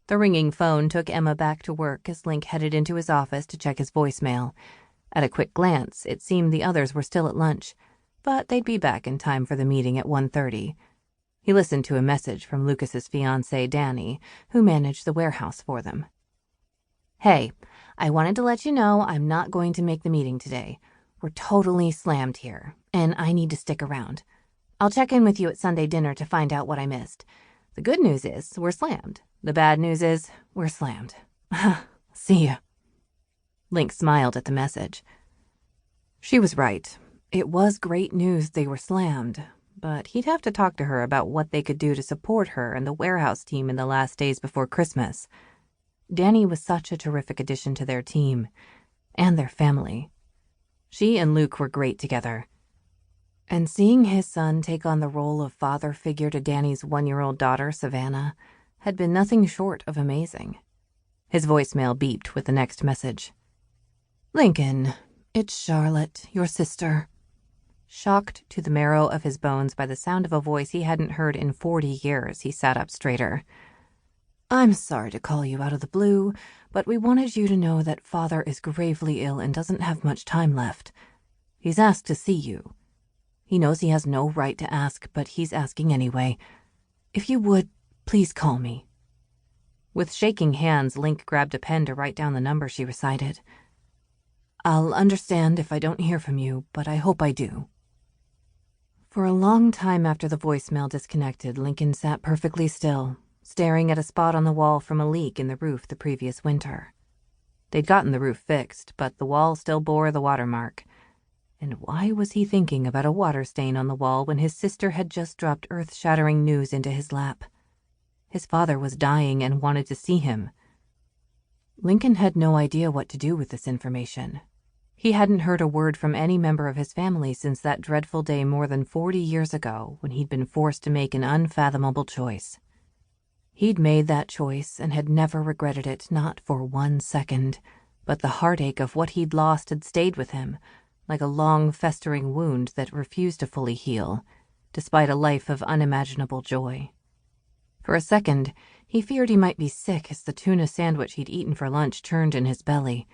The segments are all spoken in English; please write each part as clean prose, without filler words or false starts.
The ringing phone took Emma back to work as Link headed into his office to check his voicemail. At a quick glance, it seemed the others were still at lunch, but they'd be back in time for the meeting at 1:30. He listened to a message from Lucas's fiancée, Danny, who managed the warehouse for them. "Hey, I wanted to let you know I'm not going to make the meeting today. We're totally slammed here, and I need to stick around. I'll check in with you at Sunday dinner to find out what I missed. The good news is we're slammed. The bad news is we're slammed. See ya." Link smiled at the message. She was right. It was great news they were slammed, but he'd have to talk to her about what they could do to support her and the warehouse team in the last days before Christmas. Danny was such a terrific addition to their team and their family. She and Luke were great together. And seeing his son take on the role of father figure to Danny's 1-year-old daughter, Savannah, had been nothing short of amazing. His voicemail beeped with the next message. "Lincoln, it's Charlotte, your sister." Shocked to the marrow of his bones by the sound of a voice he hadn't heard in 40 years, he sat up straighter. "I'm sorry to call you out of the blue, but we wanted you to know that Father is gravely ill and doesn't have much time left. He's asked to see you. He knows he has no right to ask, but he's asking anyway. If you would, please call me." With shaking hands, Link grabbed a pen to write down the number she recited. "I'll understand if I don't hear from you, but I hope I do." For a long time after the voicemail disconnected, Lincoln sat perfectly still, staring at a spot on the wall from a leak in the roof the previous winter. They'd gotten the roof fixed, but the wall still bore the watermark. And why was he thinking about a water stain on the wall when his sister had just dropped earth-shattering news into his lap? His father was dying and wanted to see him. Lincoln had no idea what to do with this information. He hadn't heard a word from any member of his family since that dreadful day more than 40 years ago when he'd been forced to make an unfathomable choice. He'd made that choice and had never regretted it, not for 1 second, but the heartache of what he'd lost had stayed with him, like a long, festering wound that refused to fully heal, despite a life of unimaginable joy. For a second, he feared he might be sick as the tuna sandwich he'd eaten for lunch churned in his belly.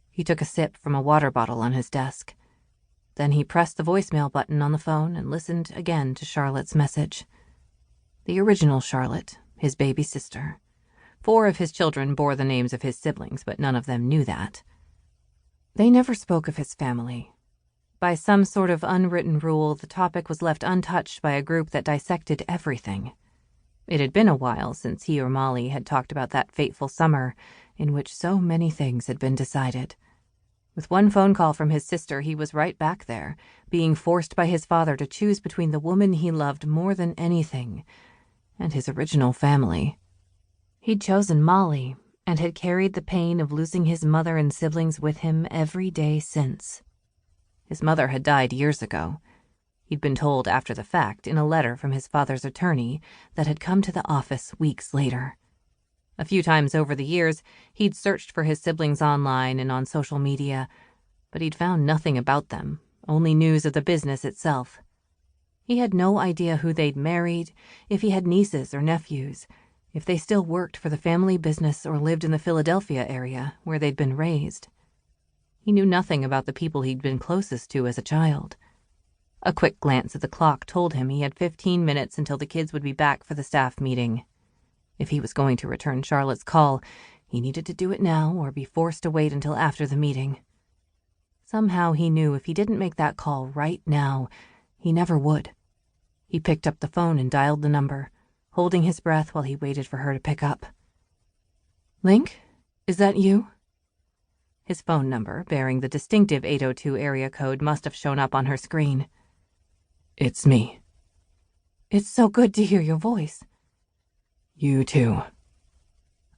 He took a sip from a water bottle on his desk. Then he pressed the voicemail button on the phone and listened again to Charlotte's message. The original Charlotte, his baby sister. 4 of his children bore the names of his siblings, but none of them knew that. They never spoke of his family. By some sort of unwritten rule, the topic was left untouched by a group that dissected everything. It had been a while since he or Molly had talked about that fateful summer in which so many things had been decided. With one phone call from his sister, he was right back there, being forced by his father to choose between the woman he loved more than anything and his original family. He'd chosen Molly and had carried the pain of losing his mother and siblings with him every day since. His mother had died years ago. He'd been told after the fact in a letter from his father's attorney that had come to the office weeks later. A few times over the years, he'd searched for his siblings online and on social media, but he'd found nothing about them, only news of the business itself. He had no idea who they'd married, if he had nieces or nephews, if they still worked for the family business or lived in the Philadelphia area where they'd been raised. He knew nothing about the people he'd been closest to as a child. A quick glance at the clock told him he had 15 minutes until the kids would be back for the staff meeting. If he was going to return Charlotte's call, he needed to do it now or be forced to wait until after the meeting. Somehow he knew if he didn't make that call right now, he never would. He picked up the phone and dialed the number, holding his breath while he waited for her to pick up. "Link, is that you?" His phone number, bearing the distinctive 802 area code, must have shown up on her screen. "It's me." "It's so good to hear your voice." "You too."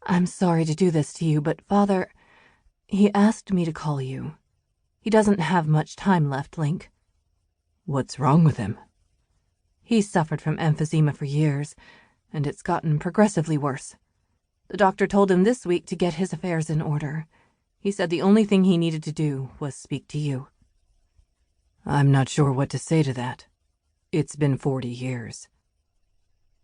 "I'm sorry to do this to you, but Father, he asked me to call you. He doesn't have much time left, Link." "What's wrong with him?" "He's suffered from emphysema for years, and it's gotten progressively worse. The doctor told him this week to get his affairs in order. He said the only thing he needed to do was speak to you." "I'm not sure what to say to that. It's been 40 years.